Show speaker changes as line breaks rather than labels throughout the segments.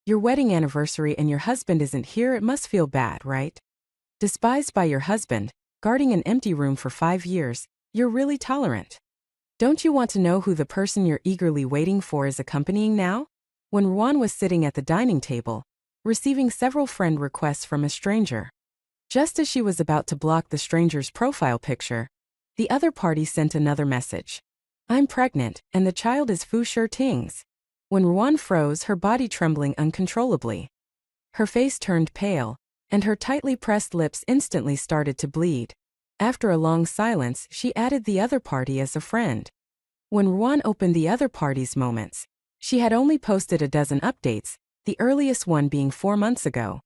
Your wedding anniversary and your husband isn't here, it must feel bad, right? Despised by your husband, guarding an empty room for 5 years, you're really tolerant. Don't you want to know who the person you're eagerly waiting for is accompanying now? When Ruan was sitting at the dining table, receiving several friend requests from a stranger. Just as she was about to block the stranger's profile picture, the other party sent another message. I'm pregnant, and the child is Fu Shirting's. When Ruan froze, her body trembling uncontrollably. Her face turned pale, and her tightly pressed lips instantly started to bleed. After a long silence, she added the other party as a friend. When Ruan opened the other party's moments, she had only posted a dozen updates, the earliest one being 4 months ago.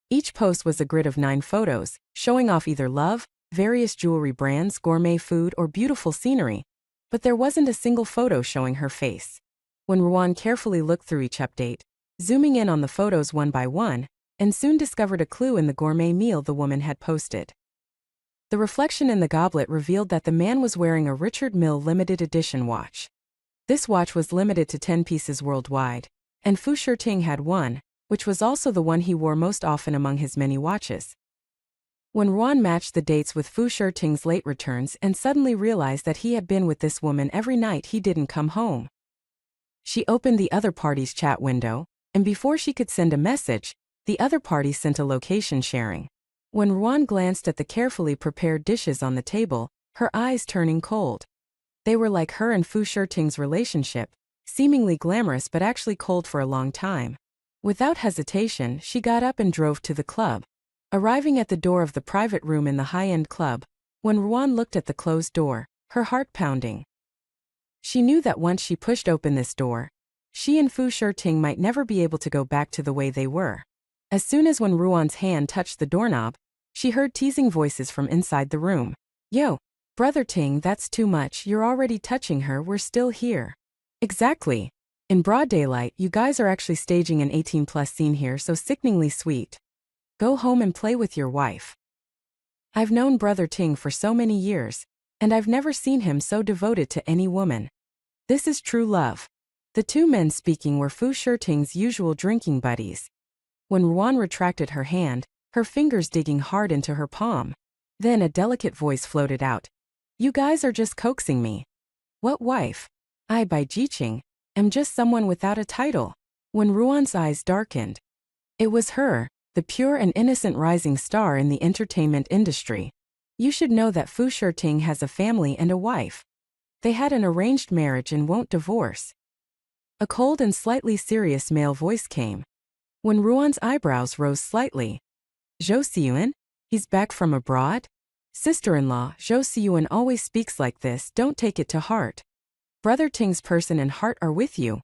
Each post was a grid of 9 photos, showing off either love, various jewelry brands, gourmet food, or beautiful scenery, but there wasn't a single photo showing her face. When Ruan carefully looked through each update, zooming in on the photos one by one, and soon discovered a clue in the gourmet meal the woman had posted. The reflection in the goblet revealed that the man was wearing a Richard Mille limited edition watch. This watch was limited to 10 pieces worldwide, and Fu Shirting had one, which was also the one he wore most often among his many watches. When Ruan matched the dates with Fu Shirting's late returns and suddenly realized that he had been with this woman every night he didn't come home. She opened the other party's chat window, and before she could send a message, the other party sent a location sharing. When Ruan glanced at the carefully prepared dishes on the table, her eyes turning cold. They were like her and Fu Shirting's relationship, seemingly glamorous but actually cold for a long time. Without hesitation, she got up and drove to the club. Arriving at the door of the private room in the high-end club, when Ruan looked at the closed door, her heart pounding. She knew that once she pushed open this door, she and Fu Shirting might never be able to go back to the way they were. As soon as when Ruan's hand touched the doorknob, she heard teasing voices from inside the room. Yo, brother Ting, that's too much, you're already touching her, we're still here. Exactly. In broad daylight, you guys are actually staging an 18+ scene here, so sickeningly sweet. Go home and play with your wife. I've known brother Ting for so many years, and I've never seen him so devoted to any woman. This is true love. The two men speaking were Fu Shirting's usual drinking buddies. When Ruan retracted her hand, her fingers digging hard into her palm. Then a delicate voice floated out. You guys are just coaxing me. What wife? I, by Jiqing, am just someone without a title. When Ruan's eyes darkened. It was her, the pure and innocent rising star in the entertainment industry. You should know that Fu Shirting has a family and a wife. They had an arranged marriage and won't divorce. A cold and slightly serious male voice came. When Ruan's eyebrows rose slightly. Zhou Xiyuan? He's back from abroad? Sister-in-law, Zhou Xiyuan always speaks like this, don't take it to heart. Brother Ting's person and heart are with you.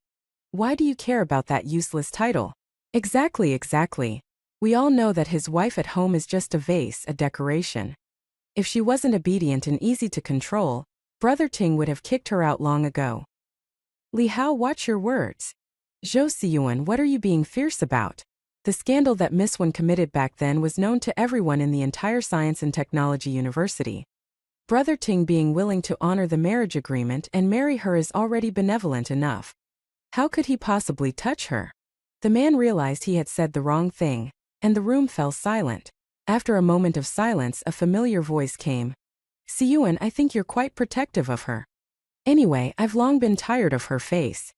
Why do you care about that useless title? Exactly. We all know that his wife at home is just a vase, a decoration. If she wasn't obedient and easy to control, brother Ting would have kicked her out long ago. Li Hao, watch your words. Zhou Xiyuan, what are you being fierce about? The scandal that Miss Wen committed back then was known to everyone in the entire Science and Technology University. Brother Ting being willing to honor the marriage agreement and marry her is already benevolent enough. How could he possibly touch her? The man realized he had said the wrong thing, and the room fell silent. After a moment of silence, a familiar voice came. Xiyuan, I think you're quite protective of her. Anyway, I've long been tired of her face.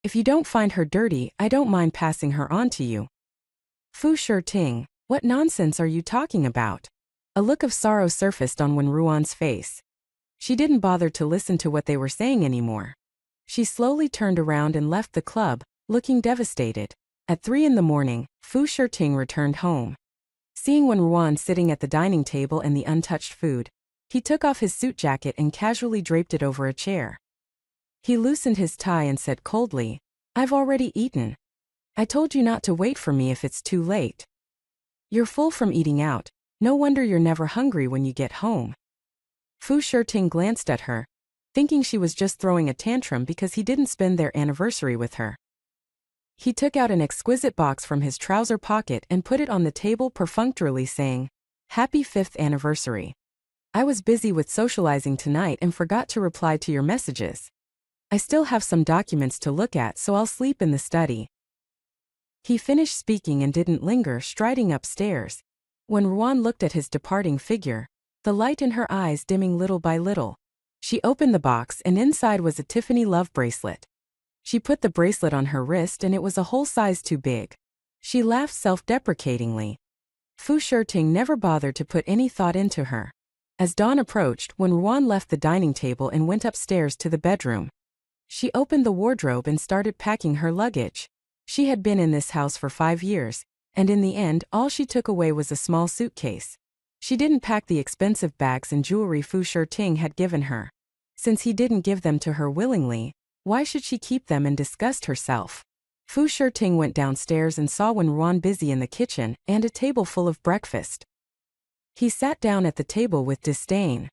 If you don't find her dirty, I don't mind passing her on to you. Fu Shirting, what nonsense are you talking about? A look of sorrow surfaced on Wen Ruan's face. She didn't bother to listen to what they were saying anymore. She slowly turned around and left the club, looking devastated. At 3 in the morning, Fu Shirting returned home. Seeing Wen Ruan sitting at the dining table and the untouched food, he took off his suit jacket and casually draped it over a chair. He loosened his tie and said coldly, I've already eaten. I told you not to wait for me if it's too late. You're full from eating out, no wonder you're never hungry when you get home. Fu Shirting glanced at her, thinking she was just throwing a tantrum because he didn't spend their anniversary with her. He took out an exquisite box from his trouser pocket and put it on the table perfunctorily saying, Happy 5th anniversary. I was busy with socializing tonight and forgot to reply to your messages. I still have some documents to look at, so I'll sleep in the study. He finished speaking and didn't linger, striding upstairs. When Ruan looked at his departing figure, the light in her eyes dimming little by little, she opened the box and inside was a Tiffany love bracelet. She put the bracelet on her wrist and it was a whole size too big. She laughed self-deprecatingly. Fu Shiting never bothered to put any thought into her. As dawn approached, when Ruan left the dining table and went upstairs to the bedroom, she opened the wardrobe and started packing her luggage. She had been in this house for 5 years, and in the end, all she took away was a small suitcase. She didn't pack the expensive bags and jewelry Fu Shiting had given her. Since he didn't give them to her willingly, why should she keep them and disgust herself? Fu Shiting went downstairs and saw Wen Ruan busy in the kitchen and a table full of breakfast. He sat down at the table with disdain.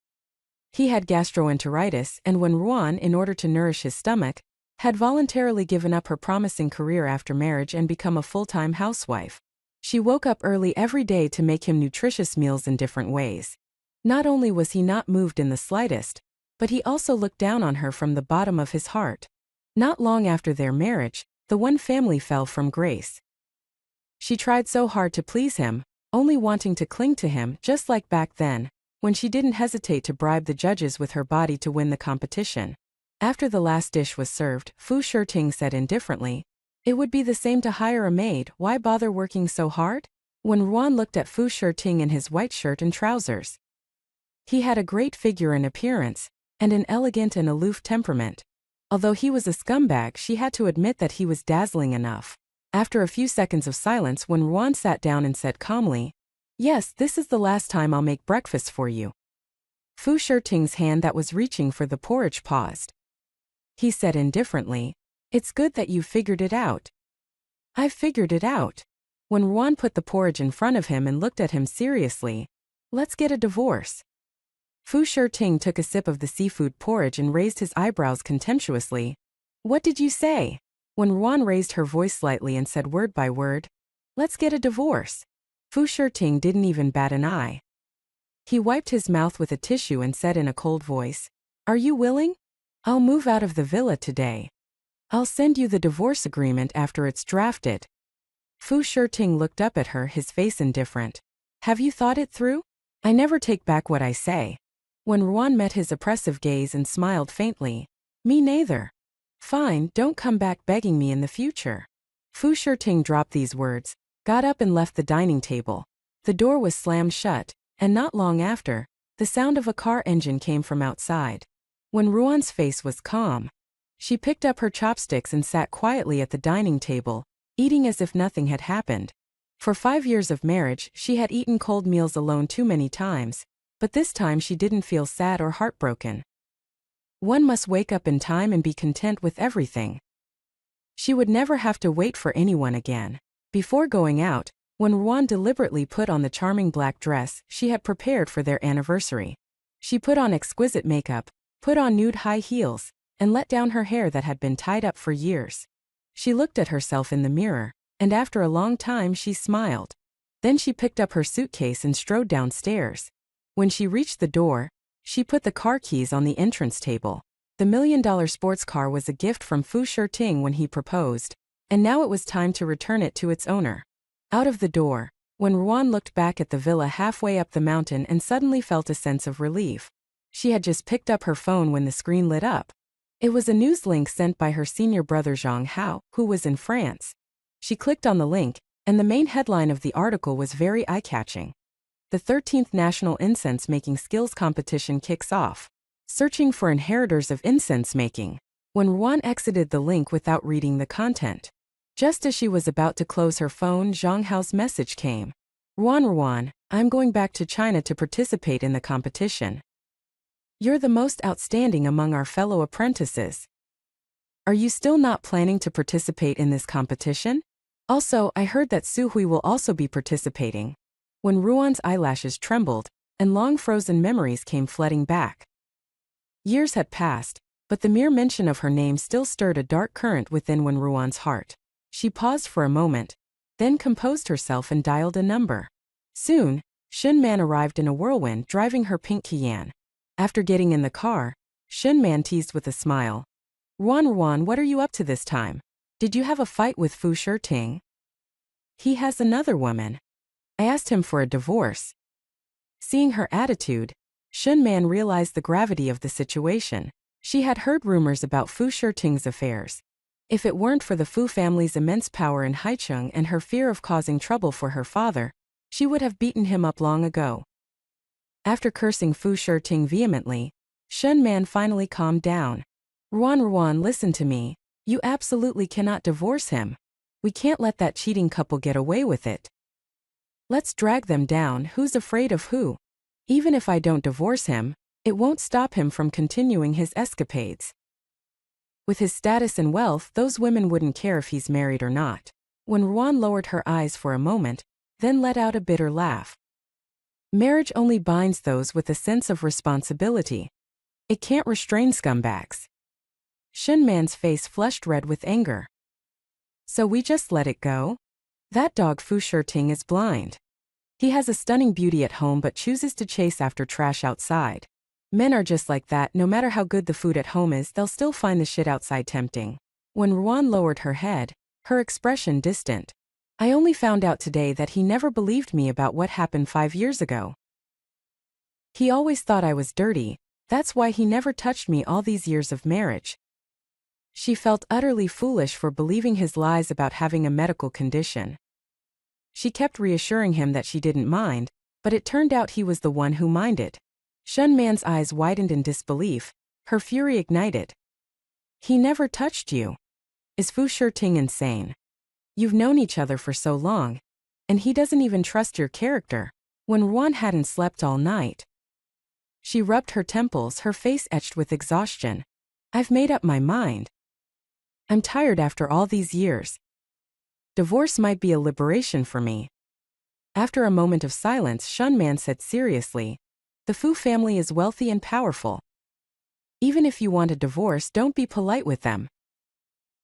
He had gastroenteritis, and Wen Ruan, in order to nourish his stomach, had voluntarily given up her promising career after marriage and become a full-time housewife. She woke up early every day to make him nutritious meals in different ways. Not only was he not moved in the slightest, but he also looked down on her from the bottom of his heart. Not long after their marriage, the Wen family fell from grace. She tried so hard to please him, only wanting to cling to him just like back then, when she didn't hesitate to bribe the judges with her body to win the competition. After the last dish was served, Fu Shiting said indifferently, "It would be the same to hire a maid, why bother working so hard?" When Ruan looked at Fu Shiting in his white shirt and trousers, he had a great figure and appearance, and an elegant and aloof temperament. Although he was a scumbag, she had to admit that he was dazzling enough. After a few seconds of silence, Wen Ruan sat down and said calmly, "Yes, this is the last time I'll make breakfast for you." Fu Shiting's hand that was reaching for the porridge paused. He said indifferently, "It's good that you figured it out." "I've figured it out." When Ruan put the porridge in front of him and looked at him seriously, "Let's get a divorce." Fu Shiting took a sip of the seafood porridge and raised his eyebrows contemptuously. "What did you say?" When Ruan raised her voice slightly and said word by word, "Let's get a divorce," Fu Shiting didn't even bat an eye. He wiped his mouth with a tissue and said in a cold voice, "Are you willing? I'll move out of the villa today. I'll send you the divorce agreement after it's drafted." Fu Shiting looked up at her, his face indifferent. "Have you thought it through? I never take back what I say." When Ruan met his oppressive gaze and smiled faintly, "Me neither." "Fine, don't come back begging me in the future." Fu Shiting dropped these words, got up and left the dining table. The door was slammed shut, and not long after, the sound of a car engine came from outside. When Ruan's face was calm, she picked up her chopsticks and sat quietly at the dining table, eating as if nothing had happened. For 5 years of marriage, she had eaten cold meals alone too many times, but this time she didn't feel sad or heartbroken. One must wake up in time and be content with everything. She would never have to wait for anyone again. Before going out, Wen Ruan deliberately put on the charming black dress she had prepared for their anniversary. She put on exquisite makeup, put on nude high heels, and let down her hair that had been tied up for years. She looked at herself in the mirror, and after a long time she smiled. Then she picked up her suitcase and strode downstairs. When she reached the door, she put the car keys on the entrance table. The $1 million sports car was a gift from Fu Shiting when he proposed, and now it was time to return it to its owner. Out of the door, Wen Ruan looked back at the villa halfway up the mountain and suddenly felt a sense of relief. She had just picked up her phone when the screen lit up. It was a news link sent by her senior brother Zhang Hao, who was in France. She clicked on the link, and the main headline of the article was very eye-catching. The 13th National Incense Making Skills Competition kicks off. Searching for inheritors of incense making. When Ruan exited the link without reading the content. Just as she was about to close her phone, Zhang Hao's message came. Ruan, I'm going back to China to participate in the competition. You're the most outstanding among our fellow apprentices. Are you still not planning to participate in this competition? Also, I heard that Su Hui will also be participating. When Ruan's eyelashes trembled, and long frozen memories came flooding back. Years had passed, but the mere mention of her name still stirred a dark current within Wen Ruan's heart. She paused for a moment, then composed herself and dialed a number. Soon, Shun Man arrived in a whirlwind driving her pink Kian. After getting in the car, Shun Man teased with a smile. Ruan, what are you up to this time? Did you have a fight with Fu Shiting? He has another woman. I asked him for a divorce. Seeing her attitude, Shun Man realized the gravity of the situation. She had heard rumors about Fu Shiting's affairs. If it weren't for the Fu family's immense power in Haicheng and her fear of causing trouble for her father, she would have beaten him up long ago. After cursing Fu Shiting vehemently, Shun Man finally calmed down. Wen Ruan, listen to me. You absolutely cannot divorce him. We can't let that cheating couple get away with it. Let's drag them down. Who's afraid of who? Even if I don't divorce him, it won't stop him from continuing his escapades. With his status and wealth, those women wouldn't care if he's married or not. Wen Ruan lowered her eyes for a moment, then let out a bitter laugh. Marriage only binds those with a sense of responsibility. It can't restrain scumbags. Shun Man's face flushed red with anger. So we just let it go? That dog Fu Shiting is blind. He has a stunning beauty at home but chooses to chase after trash outside. Men are just like that. No matter how good the food at home is, they'll still find the shit outside tempting. Wen Ruan lowered her head, her expression distant. I only found out today that he never believed me about what happened 5 years ago. He always thought I was dirty. That's why he never touched me all these years of marriage. She felt utterly foolish for believing his lies about having a medical condition. She kept reassuring him that she didn't mind, but it turned out he was the one who minded. Shun Man's eyes widened in disbelief, her fury ignited. He never touched you. Is Fu Shiting insane? You've known each other for so long, and he doesn't even trust your character. Wen Ruan hadn't slept all night. She rubbed her temples, her face etched with exhaustion. I've made up my mind. I'm tired after all these years. Divorce might be a liberation for me. After a moment of silence, Shun Man said seriously, the Fu family is wealthy and powerful. Even if you want a divorce, don't be polite with them.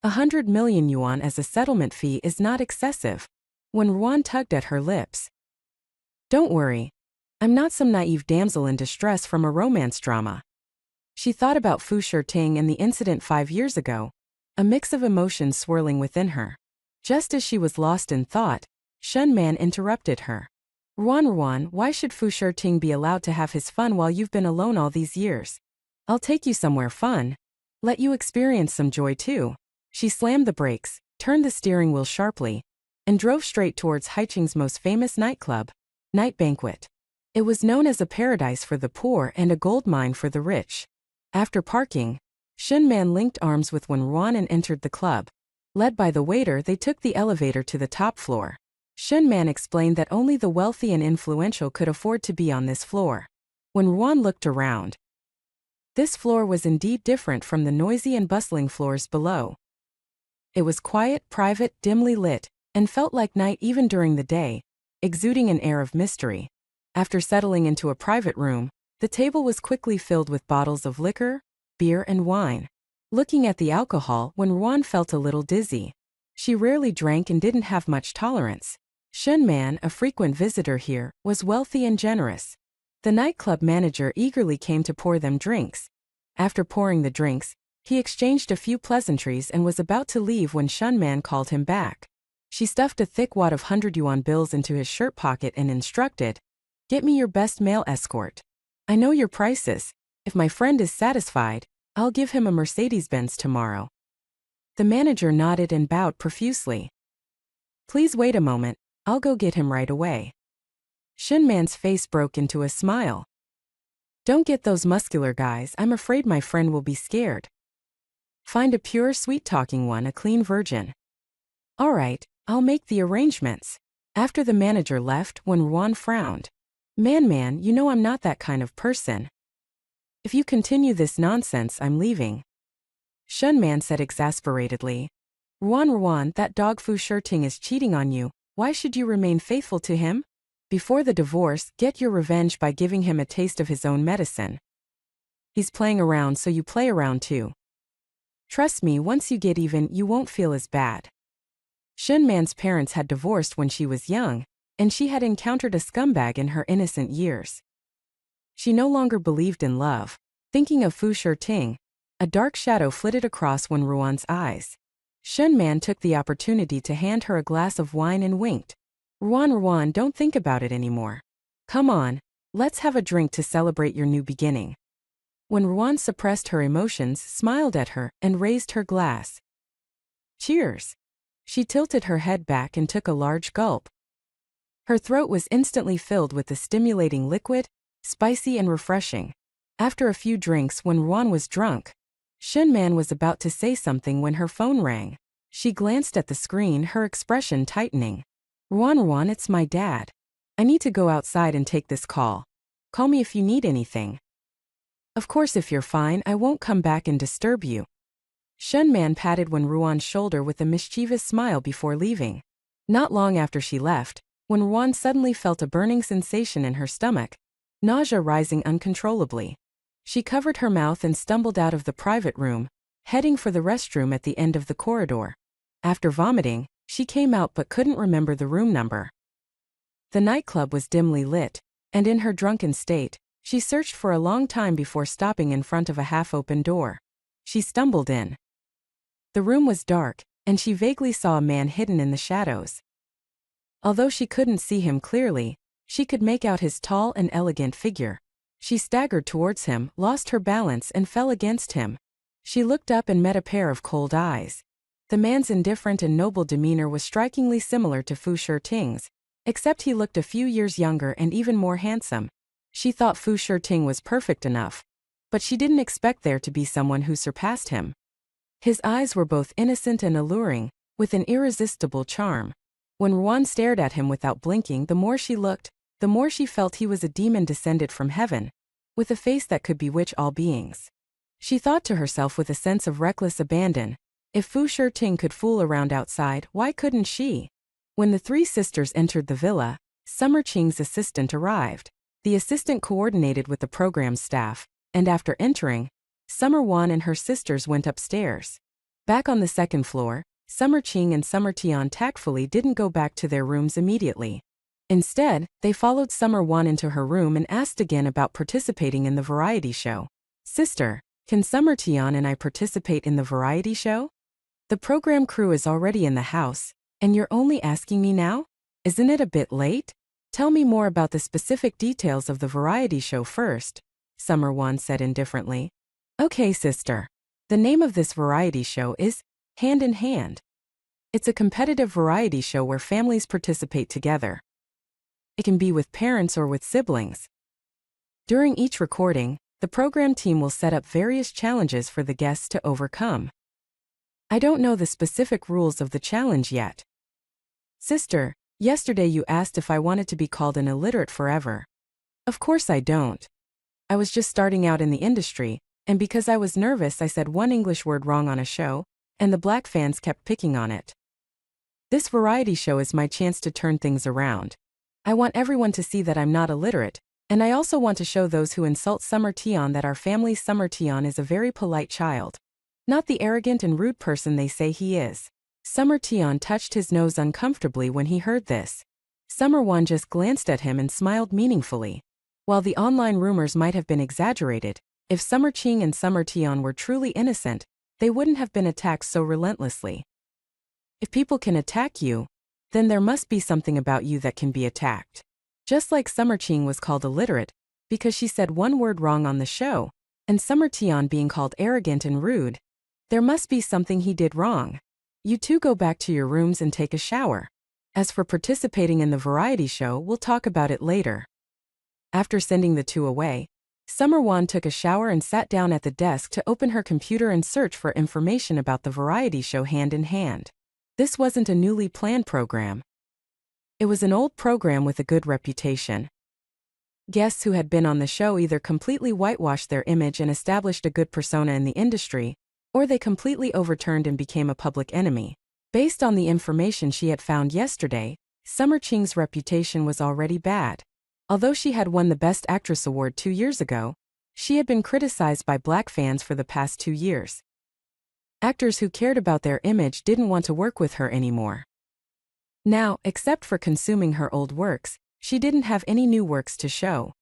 100 million yuan as a settlement fee is not excessive. Wen Ruan tugged at her lips. Don't worry. I'm not some naive damsel in distress from a romance drama. She thought about Fu Shiting and the incident 5 years ago, a mix of emotions swirling within her. Just as she was lost in thought, Shun Man interrupted her. Wen Ruan, why should Fu Shiting be allowed to have his fun while you've been alone all these years? I'll take you somewhere fun. Let you experience some joy too. She slammed the brakes, turned the steering wheel sharply, and drove straight towards Haicheng's most famous nightclub, Night Banquet. It was known as a paradise for the poor and a gold mine for the rich. After parking, Shun Man linked arms with Wen Ruan and entered the club. Led by the waiter, they took the elevator to the top floor. Shun Man explained that only the wealthy and influential could afford to be on this floor. Wen Ruan looked around. This floor was indeed different from the noisy and bustling floors below. It was quiet, private, dimly lit, and felt like night even during the day, exuding an air of mystery. After settling into a private room, the table was quickly filled with bottles of liquor, beer and wine. Looking at the alcohol, Wen Ruan felt a little dizzy. She rarely drank and didn't have much tolerance. Shun Man, a frequent visitor here, was wealthy and generous. The nightclub manager eagerly came to pour them drinks. After pouring the drinks, he exchanged a few pleasantries and was about to leave when Shun Man called him back. She stuffed a thick wad of 100 yuan bills into his shirt pocket and instructed, "Get me your best male escort. I know your prices. If my friend is satisfied, I'll give him a Mercedes-Benz tomorrow." The manager nodded and bowed profusely. "Please wait a moment, I'll go get him right away." Shun Man's face broke into a smile. "Don't get those muscular guys, I'm afraid my friend will be scared. Find a pure, sweet-talking one, a clean virgin." "All right, I'll make the arrangements." After the manager left, Wen Ruan frowned. Man, you know I'm not that kind of person. If you continue this nonsense, I'm leaving." Shun Man said exasperatedly. "Wen Ruan, that dog Fu Shiting is cheating on you. Why should you remain faithful to him? Before the divorce, get your revenge by giving him a taste of his own medicine. He's playing around, so you play around too. Trust me, once you get even, you won't feel as bad." Shun Man's parents had divorced when she was young, and she had encountered a scumbag in her innocent years. She no longer believed in love. Thinking of Fu Shiting, a dark shadow flitted across Wen Ruan's eyes. Shun Man took the opportunity to hand her a glass of wine and winked. Ruan, don't think about it anymore. Come on, let's have a drink to celebrate your new beginning. Wen Ruan suppressed her emotions, smiled at her, and raised her glass. Cheers. She tilted her head back and took a large gulp. Her throat was instantly filled with the stimulating liquid, spicy and refreshing. After a few drinks, when Ruan was drunk, Shun Man was about to say something when her phone rang. She glanced at the screen, her expression tightening. Ruan, it's my dad. I need to go outside and take this call. Call me if you need anything. Of course, if you're fine, I won't come back and disturb you. Shun Man patted Wen Ruan's shoulder with a mischievous smile before leaving. Not long after she left, Wen Ruan suddenly felt a burning sensation in her stomach, nausea rising uncontrollably. She covered her mouth and stumbled out of the private room, heading for the restroom at the end of the corridor. After vomiting, she came out but couldn't remember the room number. The nightclub was dimly lit, and in her drunken state, she searched for a long time before stopping in front of a half-open door. She stumbled in. The room was dark, and she vaguely saw a man hidden in the shadows. Although she couldn't see him clearly, she could make out his tall and elegant figure. She staggered towards him, lost her balance and fell against him. She looked up and met a pair of cold eyes. The man's indifferent and noble demeanor was strikingly similar to Fu Shiting's, except he looked a few years younger and even more handsome. She thought Fu Shiting was perfect enough, but she didn't expect there to be someone who surpassed him. His eyes were both innocent and alluring, with an irresistible charm. When Ruan stared at him without blinking, the more she looked, the more she felt he was a demon descended from heaven, with a face that could bewitch all beings. She thought to herself with a sense of reckless abandon, if Fu Shiting could fool around outside, why couldn't she? When the three sisters entered the villa, Summer Qing's assistant arrived. The assistant coordinated with the program staff, and after entering, Summer Wan and her sisters went upstairs. Back on the second floor, Summer Qing and Summer Tian tactfully didn't go back to their rooms immediately. Instead, they followed Summer Wan into her room and asked again about participating in the variety show. Sister, can Summer Tian and I participate in the variety show? The program crew is already in the house, and you're only asking me now? Isn't it a bit late? Tell me more about the specific details of the variety show first, Summer Wan said indifferently. Okay, sister. The name of this variety show is Hand in Hand. It's a competitive variety show where families participate together. It can be with parents or with siblings. During each recording, the program team will set up various challenges for the guests to overcome. I don't know the specific rules of the challenge yet. Sister, yesterday you asked if I wanted to be called an illiterate forever. Of course I don't. I was just starting out in the industry, and because I was nervous I said one English word wrong on a show, and the black fans kept picking on it. This variety show is my chance to turn things around. I want everyone to see that I'm not illiterate, and I also want to show those who insult Summer Tian that our family's Summer Tian is a very polite child. Not the arrogant and rude person they say he is. Summer Tian touched his nose uncomfortably when he heard this. Summer Wan just glanced at him and smiled meaningfully. While the online rumors might have been exaggerated, if Summer Qing and Summer Tian were truly innocent, they wouldn't have been attacked so relentlessly. If people can attack you, then there must be something about you that can be attacked. Just like Summer Qing was called illiterate, because she said one word wrong on the show, and Summer Tian being called arrogant and rude, there must be something he did wrong. You two go back to your rooms and take a shower. As for participating in the variety show, we'll talk about it later. After sending the two away, Summer Wan took a shower and sat down at the desk to open her computer and search for information about the variety show Hand in Hand. This wasn't a newly planned program. It was an old program with a good reputation. Guests who had been on the show either completely whitewashed their image and established a good persona in the industry, or they completely overturned and became a public enemy. Based on the information she had found yesterday, Summer Qing's reputation was already bad. Although she had won the Best Actress award 2 years ago, she had been criticized by black fans for the past 2 years. Actors who cared about their image didn't want to work with her anymore. Now, except for consuming her old works, she didn't have any new works to show.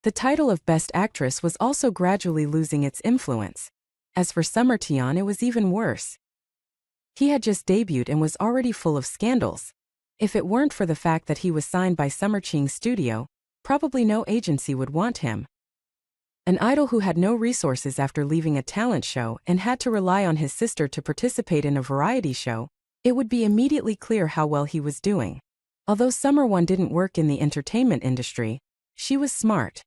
The title of Best Actress was also gradually losing its influence. As for Summer Tian, it was even worse. He had just debuted and was already full of scandals. If it weren't for the fact that he was signed by Summer Ching's studio, probably no agency would want him. An idol who had no resources after leaving a talent show and had to rely on his sister to participate in a variety show, it would be immediately clear how well he was doing. Although Summer Ruan didn't work in the entertainment industry, she was smart.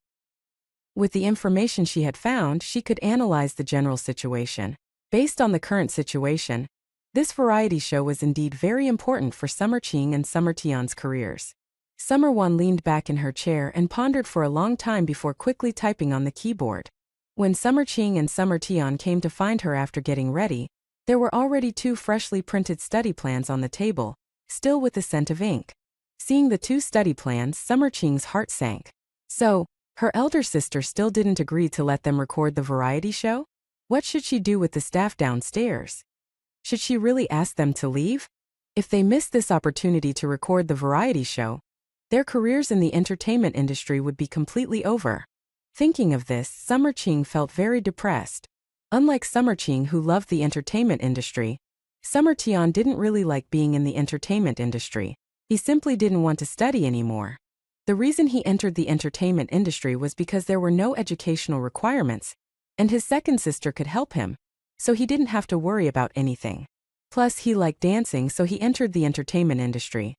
With the information she had found, she could analyze the general situation. Based on the current situation, this variety show was indeed very important for Summer Ching and Summer Tian's careers. Summer Ruan leaned back in her chair and pondered for a long time before quickly typing on the keyboard. When Summer Ching and Summer Tian came to find her after getting ready, there were already 2 freshly printed study plans on the table, still with the scent of ink. Seeing the 2 study plans, Summer Ching's heart sank. So, her elder sister still didn't agree to let them record the variety show? What should she do with the staff downstairs? Should she really ask them to leave? If they missed this opportunity to record the variety show, their careers in the entertainment industry would be completely over. Thinking of this, Summer Ching felt very depressed. Unlike Summer Ching, who loved the entertainment industry, Summer Tian didn't really like being in the entertainment industry. He simply didn't want to study anymore. The reason he entered the entertainment industry was because there were no educational requirements, and his second sister could help him, so he didn't have to worry about anything. Plus, he liked dancing, so he entered the entertainment industry.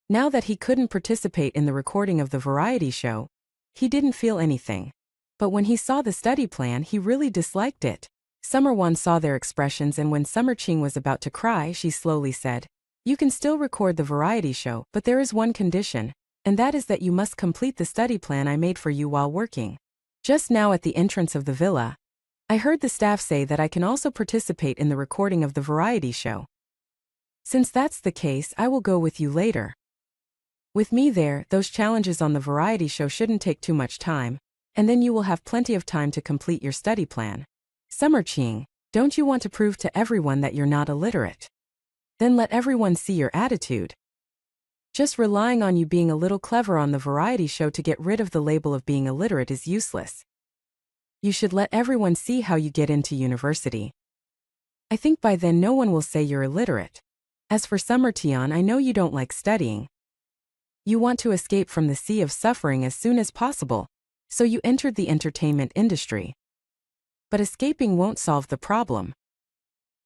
Now that he couldn't participate in the recording of the variety show, he didn't feel anything. But when he saw the study plan, he really disliked it. Summer Ruan saw their expressions, and when Summer Ching was about to cry, she slowly said, "You can still record the variety show, but there is one condition, and that is that you must complete the study plan I made for you while working." Just now at the entrance of the villa, I heard the staff say that I can also participate in the recording of the variety show. Since that's the case, I will go with you later. With me there, those challenges on the variety show shouldn't take too much time, and then you will have plenty of time to complete your study plan. Summer Ching, don't you want to prove to everyone that you're not illiterate? Then let everyone see your attitude. Just relying on you being a little clever on the variety show to get rid of the label of being illiterate is useless. You should let everyone see how you get into university. I think by then no one will say you're illiterate. As for Summer Tian, I know you don't like studying. You want to escape from the sea of suffering as soon as possible, so you entered the entertainment industry. But escaping won't solve the problem.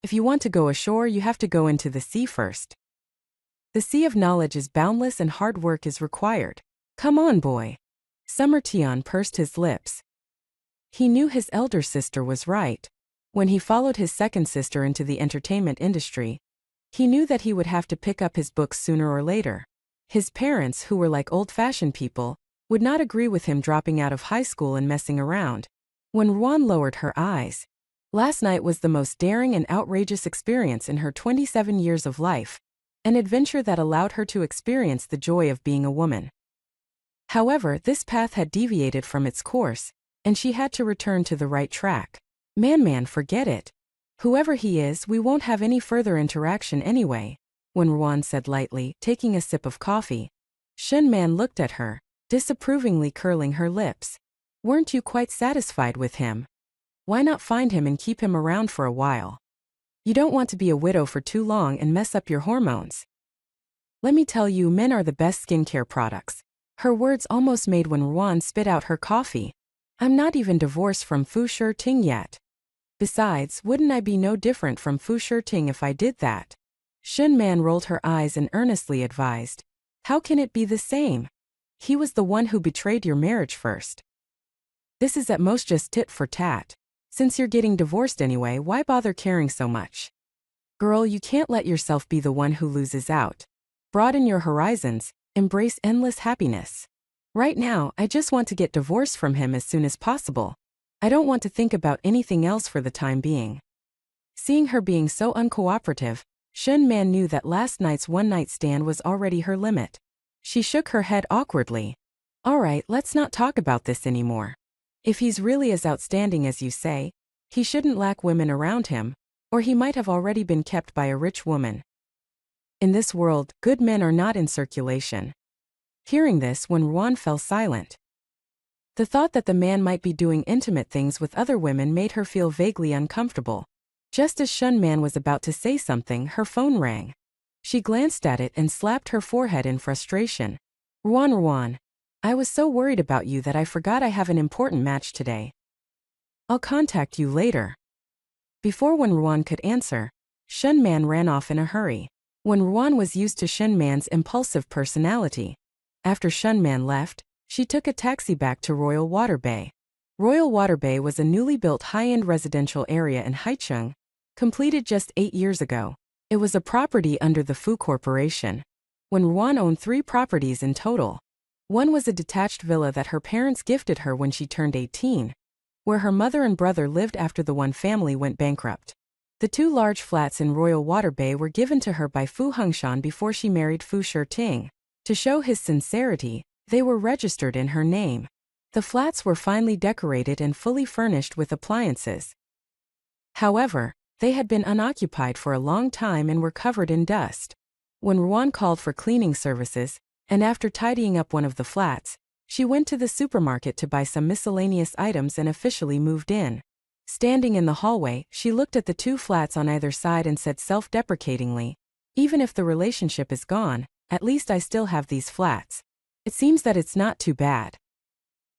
If you want to go ashore, you have to go into the sea first. The sea of knowledge is boundless and hard work is required. Come on, boy. Summer Tian pursed his lips. He knew his elder sister was right. When he followed his second sister into the entertainment industry, he knew that he would have to pick up his books sooner or later. His parents, who were like old-fashioned people, would not agree with him dropping out of high school and messing around. When Ruan lowered her eyes, last night was the most daring and outrageous experience in her 27 years of life, an adventure that allowed her to experience the joy of being a woman. However, this path had deviated from its course, and she had to return to the right track. Man, forget it. Whoever he is, we won't have any further interaction anyway, Wen Ruan said lightly, taking a sip of coffee. Shen Man looked at her, disapprovingly curling her lips. Weren't you quite satisfied with him? Why not find him and keep him around for a while? You don't want to be a widow for too long and mess up your hormones. Let me tell you, men are the best skincare products. Her words almost made Wen Ruan spit out her coffee. I'm not even divorced from Fu Shirting yet. Besides, wouldn't I be no different from Fu Shirting if I did that? Shen Man rolled her eyes and earnestly advised. How can it be the same? He was the one who betrayed your marriage first. This is at most just tit for tat. Since you're getting divorced anyway, why bother caring so much? Girl, you can't let yourself be the one who loses out. Broaden your horizons, embrace endless happiness. Right now, I just want to get divorced from him as soon as possible. I don't want to think about anything else for the time being. Seeing her being so uncooperative, Shen Man knew that last night's one-night stand was already her limit. She shook her head awkwardly. All right, let's not talk about this anymore. If he's really as outstanding as you say, he shouldn't lack women around him, or he might have already been kept by a rich woman. In this world, good men are not in circulation. Hearing this, Wen Ruan fell silent. The thought that the man might be doing intimate things with other women made her feel vaguely uncomfortable. Just as Shun Man was about to say something, her phone rang. She glanced at it and slapped her forehead in frustration. Wen Ruan, I was so worried about you that I forgot I have an important match today. I'll contact you later. Before Wen Ruan could answer, Shun Man ran off in a hurry. Wen Ruan was used to Shun Man's impulsive personality. After Shun Man left, she took a taxi back to Royal Water Bay. Royal Water Bay was a newly built high-end residential area in Haicheng, completed just 8 years ago. It was a property under the Fu Corporation. Wen Ruan owned 3 properties in total. One was a detached villa that her parents gifted her when she turned 18, where her mother and brother lived after the Wen family went bankrupt. The 2 large flats in Royal Water Bay were given to her by Fu Hengshan before she married Fu Shiting. To show his sincerity, they were registered in her name. The flats were finely decorated and fully furnished with appliances. However, they had been unoccupied for a long time and were covered in dust. When Ruan called for cleaning services, and after tidying up one of the flats, she went to the supermarket to buy some miscellaneous items and officially moved in. Standing in the hallway, she looked at the 2 flats on either side and said self-deprecatingly, "Even if the relationship is gone, at least I still have these flats. It seems that it's not too bad."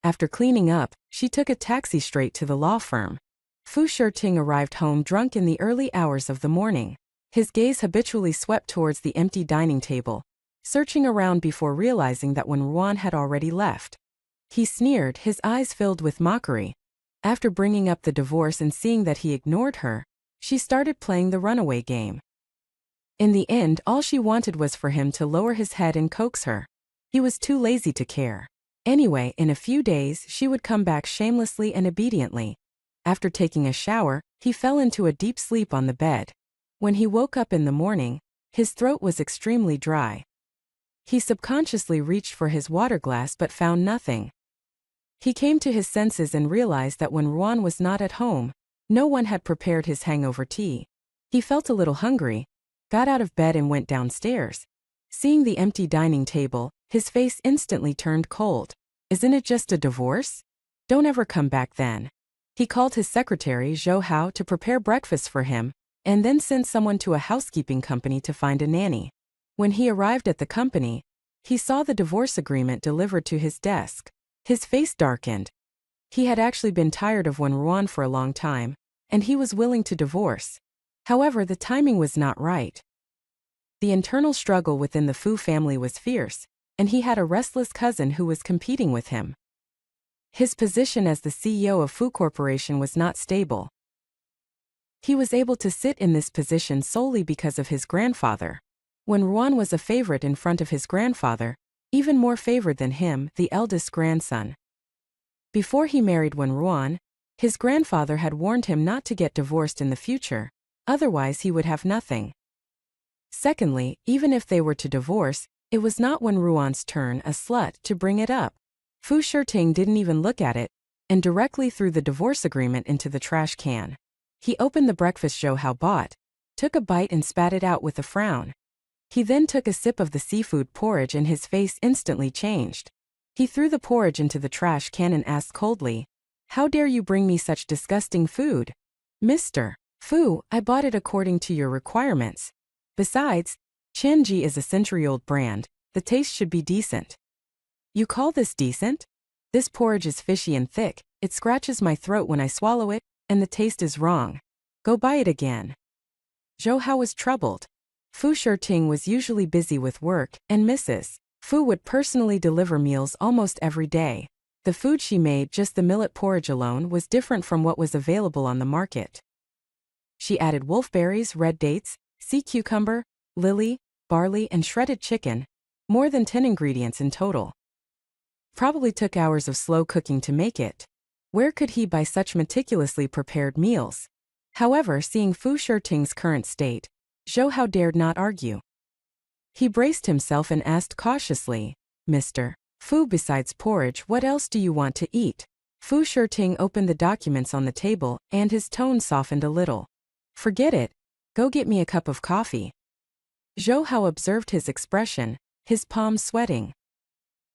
After cleaning up, she took a taxi straight to the law firm. Fu Shiting arrived home drunk in the early hours of the morning. His gaze habitually swept towards the empty dining table, searching around before realizing that Wen Ruan had already left. He sneered, his eyes filled with mockery. After bringing up the divorce and seeing that he ignored her, she started playing the runaway game. In the end, all she wanted was for him to lower his head and coax her. He was too lazy to care. Anyway, in a few days, she would come back shamelessly and obediently. After taking a shower, he fell into a deep sleep on the bed. When he woke up in the morning, his throat was extremely dry. He subconsciously reached for his water glass but found nothing. He came to his senses and realized that when Ruan was not at home, no one had prepared his hangover tea. He felt a little hungry, got out of bed and went downstairs. Seeing the empty dining table, his face instantly turned cold. Isn't it just a divorce? Don't ever come back then. He called his secretary, Zhou Hao, to prepare breakfast for him, and then sent someone to a housekeeping company to find a nanny. When he arrived at the company, he saw the divorce agreement delivered to his desk. His face darkened. He had actually been tired of Wen Ruan for a long time, and he was willing to divorce. However, the timing was not right. The internal struggle within the Fu family was fierce, and he had a restless cousin who was competing with him. His position as the CEO of Fu Corporation was not stable. He was able to sit in this position solely because of his grandfather. Wen Ruan was a favorite in front of his grandfather, even more favored than him, the eldest grandson. Before he married Wen Ruan, his grandfather had warned him not to get divorced in the future, otherwise he would have nothing. Secondly, even if they were to divorce, it was not Wen Ruan's turn, a slut, to bring it up. Fu Shiting didn't even look at it, and directly threw the divorce agreement into the trash can. He opened the breakfast Zhou Hao bought, took a bite and spat it out with a frown. He then took a sip of the seafood porridge and his face instantly changed. He threw the porridge into the trash can and asked coldly, "How dare you bring me such disgusting food? Mr. Fu, I bought it according to your requirements. Besides, Chenji is a century-old brand, the taste should be decent." "You call this decent? This porridge is fishy and thick, it scratches my throat when I swallow it, and the taste is wrong. Go buy it again." Zhou Hao was troubled. Fu Shiting was usually busy with work, and Mrs. Fu would personally deliver meals almost every day. The food she made, just the millet porridge alone, was different from what was available on the market. She added wolfberries, red dates, sea cucumber, lily, barley, and shredded chicken, more than 10 ingredients in total. Probably took hours of slow cooking to make it. Where could he buy such meticulously prepared meals? However, seeing Fu Shiting's current state, Zhou Hao dared not argue. He braced himself and asked cautiously, "Mr. Fu, besides porridge, what else do you want to eat?" Fu Shiting opened the documents on the table, and his tone softened a little. "Forget it. Go get me a cup of coffee." Zhou Hao observed his expression, his palms sweating.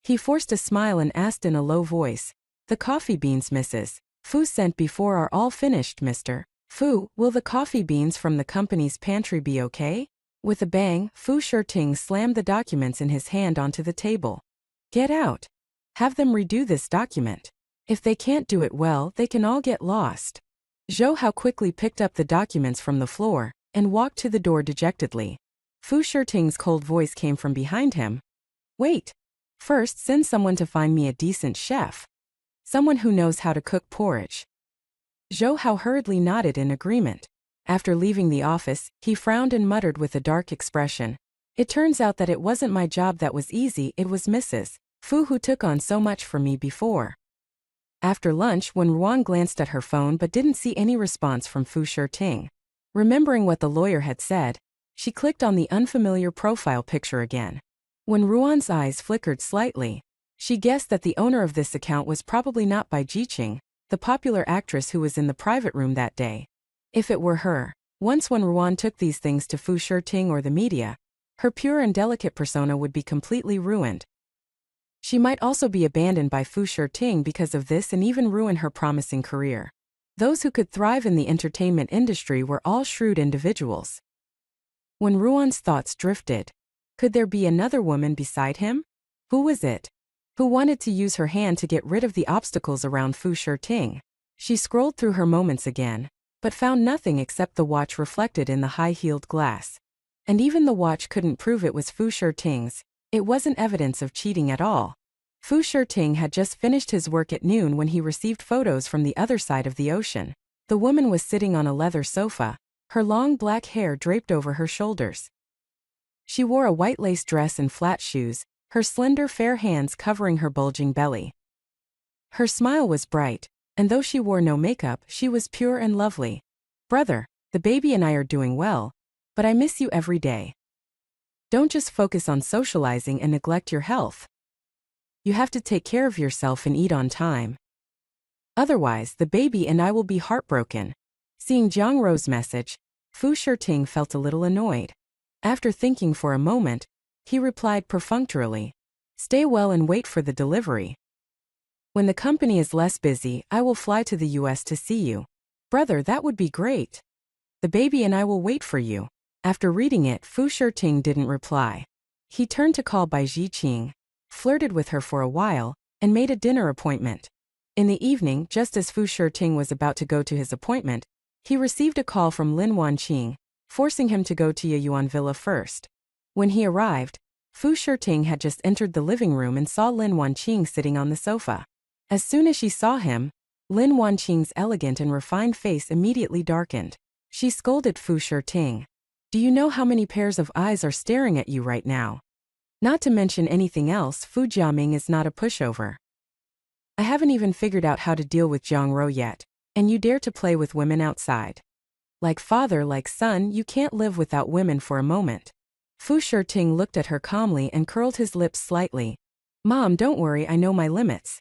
He forced a smile and asked in a low voice, "The coffee beans Mrs. Fu sent before are all finished, Mr. Fu, will the coffee beans from the company's pantry be okay? With a bang, Fu Shirting slammed the documents in his hand onto the table. Get out. Have them redo this document. If they can't do it well, they can all get lost. Zhou Hao quickly picked up the documents from the floor and walked to the door dejectedly. Fu Shirting's cold voice came from behind him. Wait. First, send someone to find me a decent chef. Someone who knows how to cook porridge. Zhou Hao hurriedly nodded in agreement. After leaving the office, he frowned and muttered with a dark expression. It turns out that it wasn't my job that was easy, it was Mrs. Fu who took on so much for me before. After lunch, Wen Ruan glanced at her phone but didn't see any response from Fu Shirting. Remembering what the lawyer had said, she clicked on the unfamiliar profile picture again. Wen Ruan's eyes flickered slightly. She guessed that the owner of this account was probably not Bai Jiqing, the popular actress who was in the private room that day. If it were her, once Wen Ruan took these things to Fu Shirting or the media, her pure and delicate persona would be completely ruined. She might also be abandoned by Fu Shirting because of this and even ruin her promising career. Those who could thrive in the entertainment industry were all shrewd individuals. When Ruan's thoughts drifted, could there be another woman beside him? Who was it? Who wanted to use her hand to get rid of the obstacles around Fu Shirting? She scrolled through her moments again, but found nothing except the watch reflected in the high-heeled glass. And even the watch couldn't prove it was Fu Shirting's. It wasn't evidence of cheating at all. Fu Shirting had just finished his work at noon when he received photos from the other side of the ocean. The woman was sitting on a leather sofa, her long black hair draped over her shoulders. She wore a white lace dress and flat shoes, her slender fair hands covering her bulging belly. Her smile was bright, and though she wore no makeup, she was pure and lovely. Brother, the baby and I are doing well, but I miss you every day. Don't just focus on socializing and neglect your health. You have to take care of yourself and eat on time. Otherwise, the baby and I will be heartbroken. Seeing Jiang Rou's message, Fu Shirting felt a little annoyed. After thinking for a moment, he replied perfunctorily, "Stay well and wait for the delivery. When the company is less busy, I will fly to the US to see you. Brother, that would be great. The baby and I will wait for you." After reading it, Fu Shirting didn't reply. He turned to call Bai Jiqing, flirted with her for a while, and made a dinner appointment. In the evening, just as Fu Shirting was about to go to his appointment, he received a call from Lin Wanqing, forcing him to go to Yayuan Villa first. When he arrived, Fu Shirting had just entered the living room and saw Lin Wanqing sitting on the sofa. As soon as she saw him, Lin Wanqing's elegant and refined face immediately darkened. She scolded Fu Shirting. "Do you know how many pairs of eyes are staring at you right now? Not to mention anything else, Fu Jiaming is not a pushover. I haven't even figured out how to deal with Jiang Rou yet, and you dare to play with women outside. Like father, like son, you can't live without women for a moment." Fu Shirting looked at her calmly and curled his lips slightly. "Mom, don't worry, I know my limits.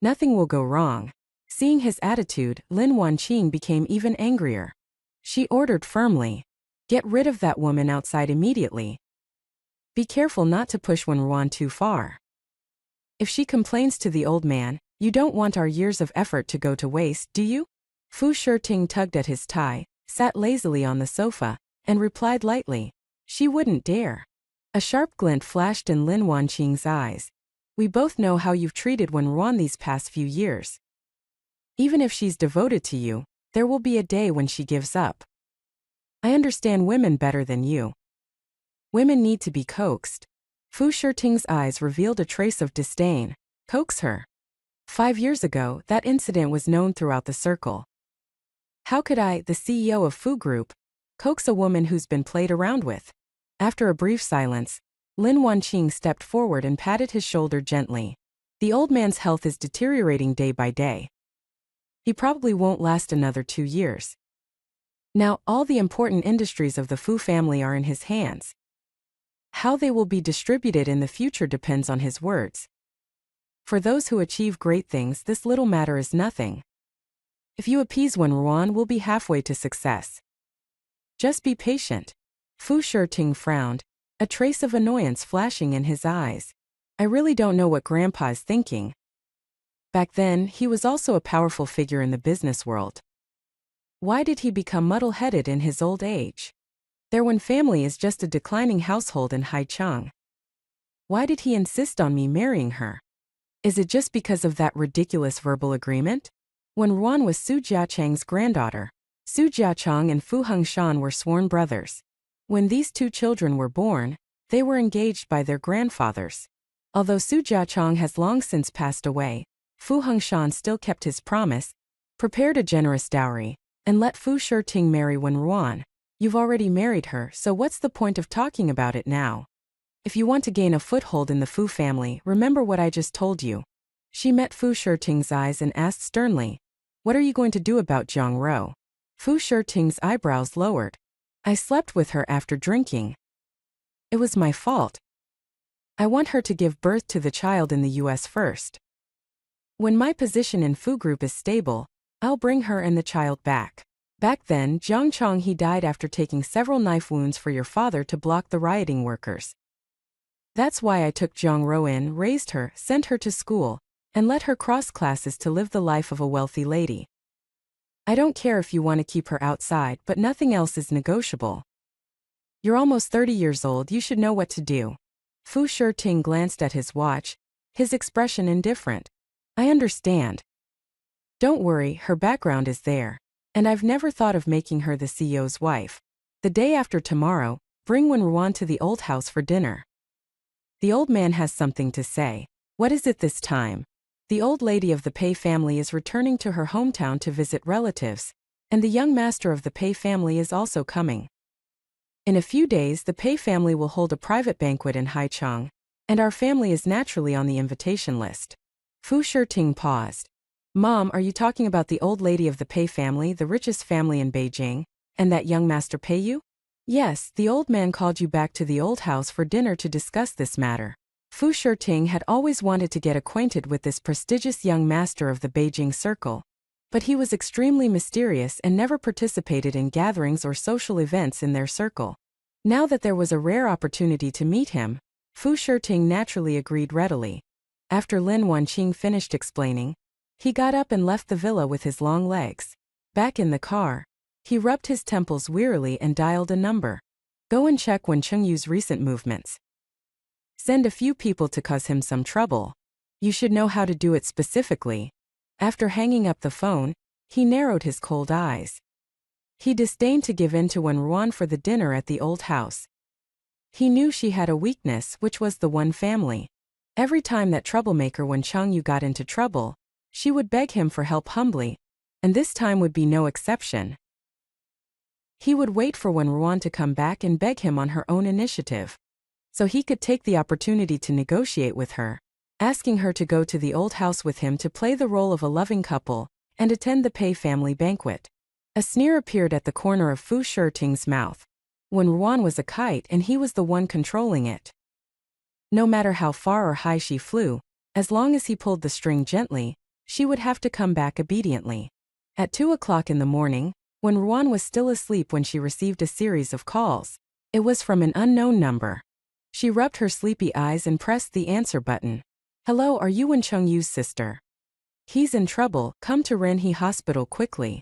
Nothing will go wrong." Seeing his attitude, Lin Wanqing became even angrier. She ordered firmly, "Get rid of that woman outside immediately. Be careful not to push Wen Ruan too far. If she complains to the old man, you don't want our years of effort to go to waste, do you?" Fu Shirting tugged at his tie, sat lazily on the sofa, and replied lightly, "She wouldn't dare." A sharp glint flashed in Lin Wanqing's eyes. "We both know how you've treated Wen Ruan these past few years. Even if she's devoted to you, there will be a day when she gives up. I understand women better than you. Women need to be coaxed." Fu Shirting's eyes revealed a trace of disdain. Coax her? 5 years ago, that incident was known throughout the circle. How could I, the CEO of Fu Group, coax a woman who's been played around with? After a brief silence, Lin Wanqing stepped forward and patted his shoulder gently. "The old man's health is deteriorating day by day. He probably won't last another 2 years. Now, all the important industries of the Fu family are in his hands. How they will be distributed in the future depends on his words. For those who achieve great things, this little matter is nothing. If you appease Wen Ruan, we'll be halfway to success. Just be patient." Fu Shirting frowned, a trace of annoyance flashing in his eyes. "I really don't know what Grandpa is thinking." Back then, he was also a powerful figure in the business world. Why did he become muddle-headed in his old age? Their Wen family is just a declining household in Haicheng. Why did he insist on me marrying her? Is it just because of that ridiculous verbal agreement? Wen Ruan was Su Jiacheng's granddaughter. Su Jiacheng and Fu Hengshan were sworn brothers. When these two children were born, they were engaged by their grandfathers. Although Su Jiacheng has long since passed away, Fu Hengshan still kept his promise, prepared a generous dowry, and let Fu Shiting marry Wen Ruan. You've already married her, so what's the point of talking about it now? If you want to gain a foothold in the Fu family, remember what I just told you. She met Fu Shiting's eyes and asked sternly, "What are you going to do about Zhang Ro?" Fu Shiting's eyebrows lowered. "I slept with her after drinking. It was my fault. I want her to give birth to the child in the US first. When my position in Fu Group is stable, I'll bring her and the child back." Back then, Jiang Chonghe died after taking several knife wounds for your father to block the rioting workers. That's why I took Zhang Ro in, raised her, sent her to school, and let her cross classes to live the life of a wealthy lady. I don't care if you want to keep her outside, but nothing else is negotiable. You're almost 30 years old, you should know what to do. Fu Shiting glanced at his watch, his expression indifferent. I understand. Don't worry, her background is there. And I've never thought of making her the CEO's wife. The day after tomorrow, bring Wen Ruan to the old house for dinner. The old man has something to say. What is it this time? The old lady of the Pei family is returning to her hometown to visit relatives, and the young master of the Pei family is also coming. In a few days, the Pei family will hold a private banquet in Haicheng, and our family is naturally on the invitation list. Fu Shiting paused. Mom, are you talking about the old lady of the Pei family, the richest family in Beijing, and that young master Pei Yu? Yes, the old man called you back to the old house for dinner to discuss this matter. Fu Shiting had always wanted to get acquainted with this prestigious young master of the Beijing circle, but he was extremely mysterious and never participated in gatherings or social events in their circle. Now that there was a rare opportunity to meet him, Fu Shiting naturally agreed readily. After Lin Wanqing finished explaining, he got up and left the villa with his long legs. Back in the car, he rubbed his temples wearily and dialed a number. Go and check Wen Chengyu's recent movements. Send a few people to cause him some trouble. You should know how to do it specifically. After hanging up the phone, he narrowed his cold eyes. He disdained to give in to Wen Ruan for the dinner at the old house. He knew she had a weakness, which was the Wen family. Every time that troublemaker Wen Chengyu got into trouble, she would beg him for help humbly, and this time would be no exception. He would wait for Wen Ruan to come back and beg him on her own initiative, so he could take the opportunity to negotiate with her, asking her to go to the old house with him to play the role of a loving couple and attend the Pei family banquet. A sneer appeared at the corner of Fu Shiting's mouth. Wen Ruan was a kite and he was the one controlling it. No matter how far or high she flew, as long as he pulled the string gently, she would have to come back obediently. At 2 o'clock in the morning, Wen Ruan was still asleep when she received a series of calls. It was from an unknown number. She rubbed her sleepy eyes and pressed the answer button. Hello, are you Wen Chengyu's sister? He's in trouble, come to Renhe Hospital quickly.